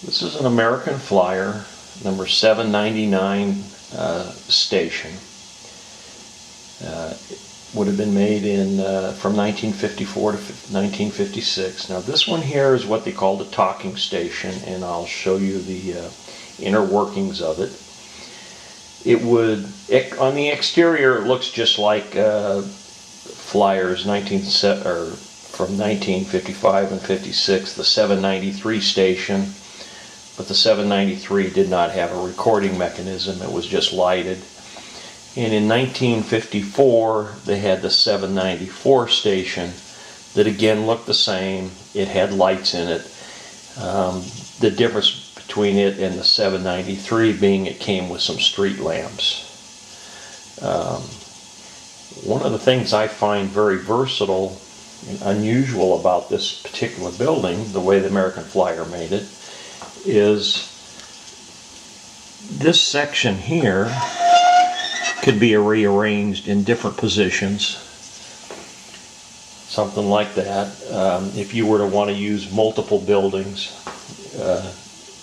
This is an American Flyer, number 799 station. Would have been made in from 1954 to 1956. Now this one here is what they called a talking station, and I'll show you the inner workings of it. On the exterior, it looks just like Flyers from 1955 and 56, the 793 station, but the 793 did not have a recording mechanism. It was just lighted. And in 1954, they had the 794 station that again looked the same. It had lights in it. The difference between it and the 793 being it came with some street lamps. One of the things I find very versatile and unusual about this particular building, the way the American Flyer made it, is this section here could be rearranged in different positions, something like that. If you were to want to use multiple buildings,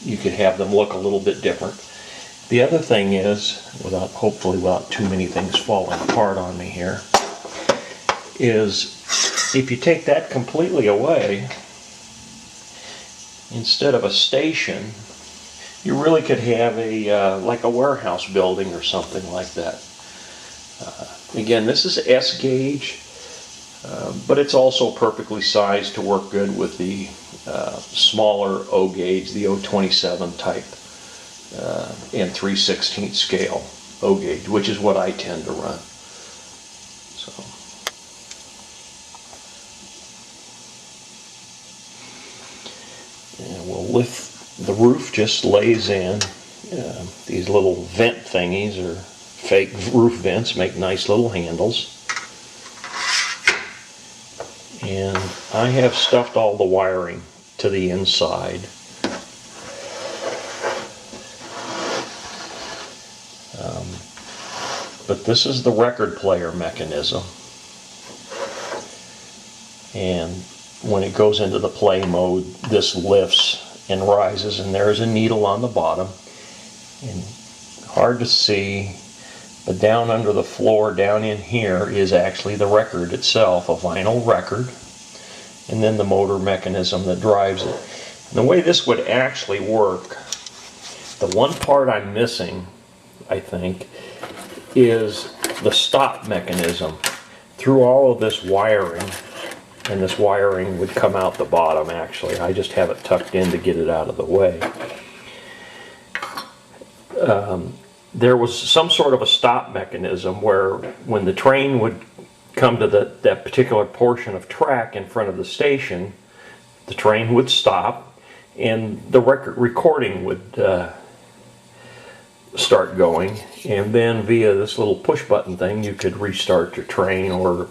you could have them look a little bit different. The other thing is, hopefully without too many things falling apart on me here, is if you take that completely away, instead of a station, you really could have like a warehouse building or something like that. Again, this is S gauge, but it's also perfectly sized to work good with the smaller O gauge, the 027 type, and 3/16 scale O gauge, which is what I tend to run. So. And we'll lift the roof, just lays in. These little vent thingies are fake roof vents, make nice little handles. And I have stuffed all the wiring to the inside. But this is the record player mechanism. And when it goes into the play mode, this lifts and rises, and there's a needle on the bottom. And hard to see, but down under the floor, down in here, is actually the record itself, a vinyl record, and then the motor mechanism that drives it. And the way this would actually work, the one part I'm missing, I think, is the stop mechanism. Through all of this wiring, and this wiring would come out the bottom actually. I just have it tucked in to get it out of the way. There was some sort of a stop mechanism where when the train would come to that particular portion of track in front of the station, the train would stop and the recording would start going, and then via this little push button thing you could restart your train, or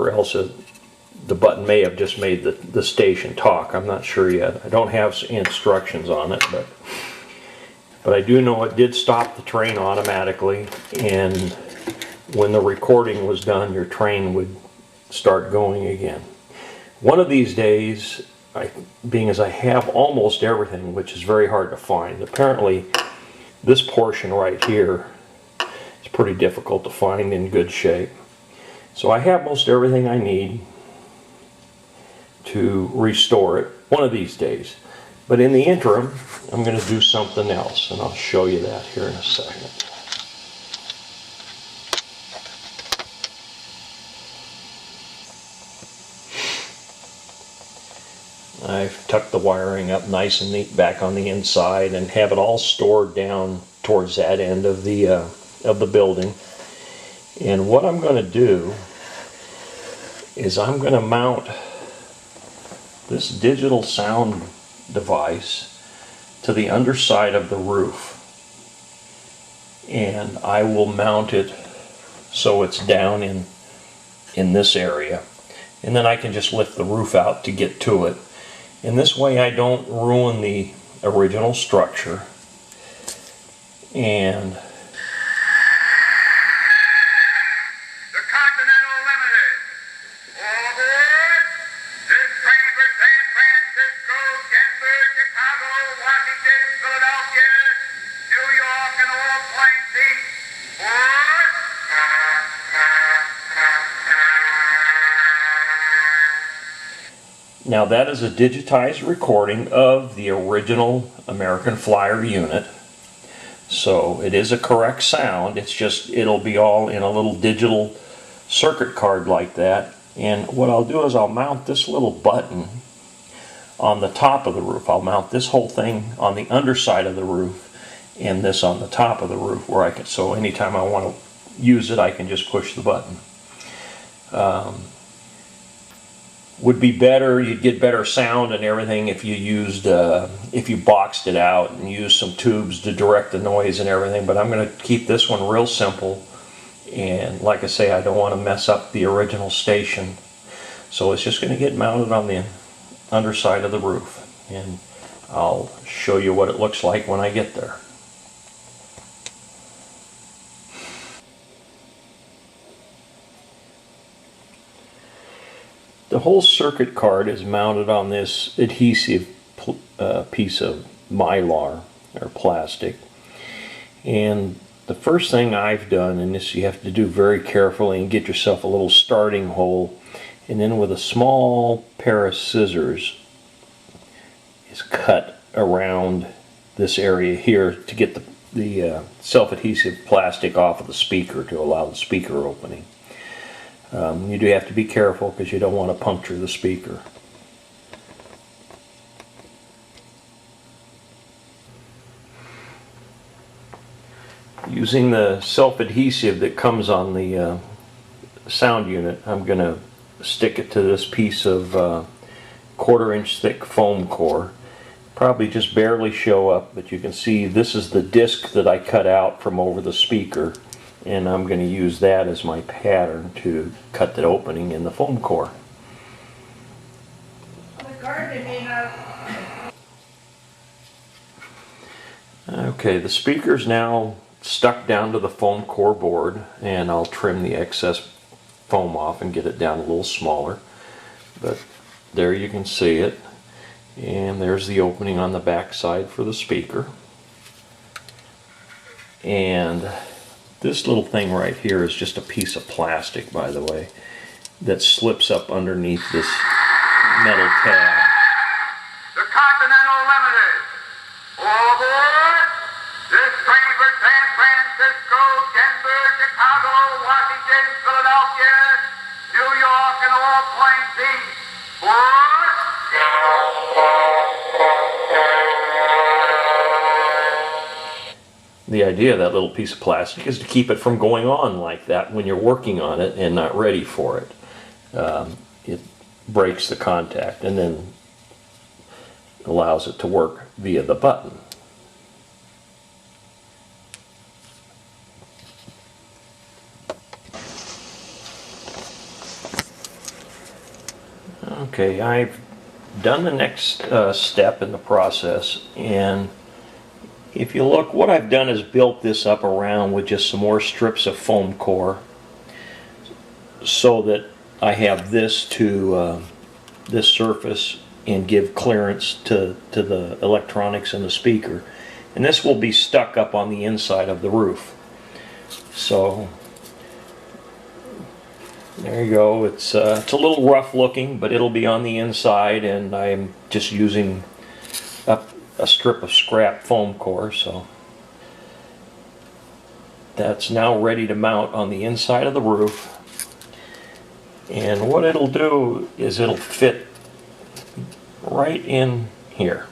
else the button may have just made the station talk. I'm not sure yet. I don't have instructions on it, but I do know it did stop the train automatically, and when the recording was done, your train would start going again. One of these days, being as I have almost everything, which is very hard to find, apparently this portion right here is pretty difficult to find in good shape. So I have most everything I need to restore it one of these days. But in the interim, I'm going to do something else, and I'll show you that here in a second. I've tucked the wiring up nice and neat back on the inside and have it all stored down towards that end of the building. And what I'm going to do is I'm going to mount this digital sound device to the underside of the roof, and I will mount it so it's down in this area, and then I can just lift the roof out to get to it. And this way I don't ruin the original structure. And Chicago, Washington, Philadelphia, New York, and all points east. Forward. Now that is a digitized recording of the original American Flyer unit. So it is a correct sound, it's just it'll be all in a little digital circuit card like that. And what I'll do is I'll mount this little button on the top of the roof. I'll mount this whole thing on the underside of the roof and this on the top of the roof where I can, so anytime I want to use it I can just push the button. Would be better, you'd get better sound and everything if you used, if you boxed it out and used some tubes to direct the noise and everything, but I'm going to keep this one real simple, and like I say, I don't want to mess up the original station, so it's just going to get mounted on the underside of the roof, and I'll show you what it looks like when I get there. The whole circuit card is mounted on this adhesive piece of mylar or plastic, and the first thing I've done, and this you have to do very carefully and get yourself a little starting hole, and then with a small pair of scissors is cut around this area here to get the self-adhesive plastic off of the speaker to allow the speaker opening. You do have to be careful because you don't want to puncture the speaker. Using the self-adhesive that comes on the sound unit, I'm going to stick it to this piece of 1/4 inch thick foam core. Probably just barely show up, but you can see this is the disc that I cut out from over the speaker, and I'm going to use that as my pattern to cut the opening in the foam core. Okay, the speaker's now stuck down to the foam core board, and I'll trim the excess foam off and get it down a little smaller, but there you can see it, and there's the opening on the back side for the speaker. And this little thing right here is just a piece of plastic, by the way, that slips up underneath this metal tab. The Continental Limited. All aboard. This train for San Francisco, Denver, Chicago, Washington, Philadelphia, New York, and all points east. Forward. The idea of that little piece of plastic is to keep it from going on like that when you're working on it and not ready for it. It breaks the contact and then allows it to work via the button. Okay, I've done the next step in the process, and if you look, what I've done is built this up around with just some more strips of foam core so that I have this to this surface and give clearance to the electronics in the speaker, and this will be stuck up on the inside of the roof. So there you go. It's a little rough looking, but it'll be on the inside, and I'm just using a strip of scrap foam core, so that's now ready to mount on the inside of the roof. And what it'll do is it'll fit right in here,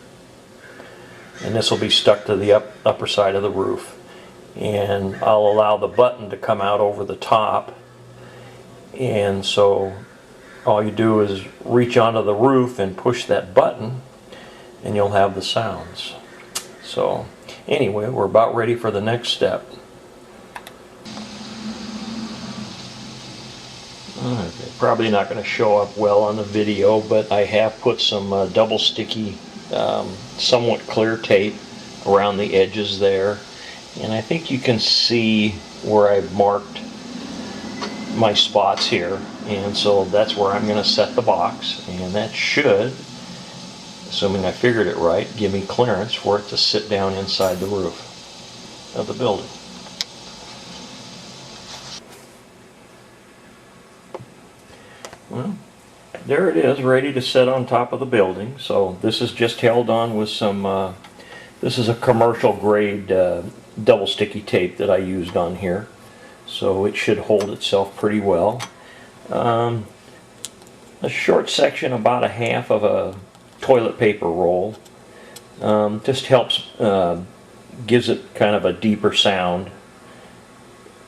and this will be stuck to the upper side of the roof, and I'll allow the button to come out over the top, and so all you do is reach onto the roof and push that button and you'll have the sounds. So anyway, we're about ready for the next step. Okay, probably not going to show up well on the video, but I have put some double sticky, somewhat clear tape around the edges there, and I think you can see where I've marked my spots here, and so that's where I'm going to set the box, and that should assuming I figured it right, give me clearance for it to sit down inside the roof of the building. Well, there it is, ready to sit on top of the building. So this is just held on with some, this is a commercial grade double sticky tape that I used on here. So it should hold itself pretty well. A short section, about a half of a toilet paper roll, just helps, gives it kind of a deeper sound.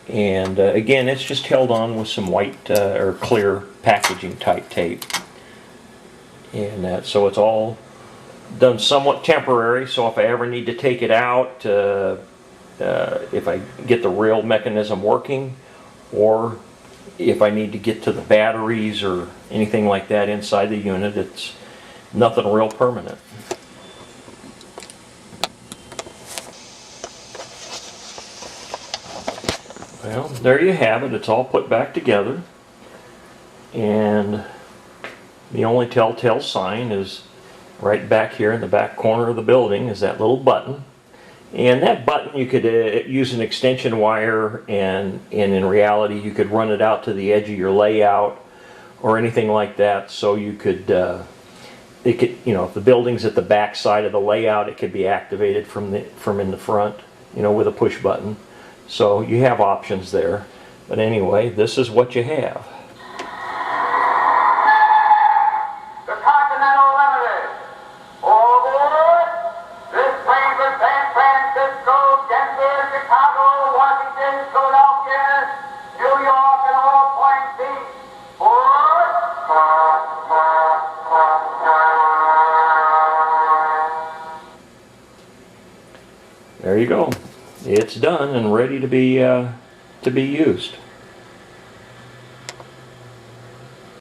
And again, it's just held on with some white or clear packaging type tape. And so it's all done somewhat temporary, so if I ever need to take it out, if I get the rail mechanism working, or if I need to get to the batteries or anything like that inside the unit, it's nothing real permanent. Well, there you have it. It's all put back together, and the only telltale sign is right back here in the back corner of the building is that little button. And that button, you could use an extension wire, and in reality you could run it out to the edge of your layout or anything like that, so you could, it could, you know, if the building's at the back side of the layout, it could be activated from in the front, you know, with a push button. So you have options there. But anyway, this is what you have. The Continental Limited. All aboard. This train for San Francisco, Denver, Chicago, Washington, Philadelphia, New York, and all points east. Board. There you go. It's done and ready to be used.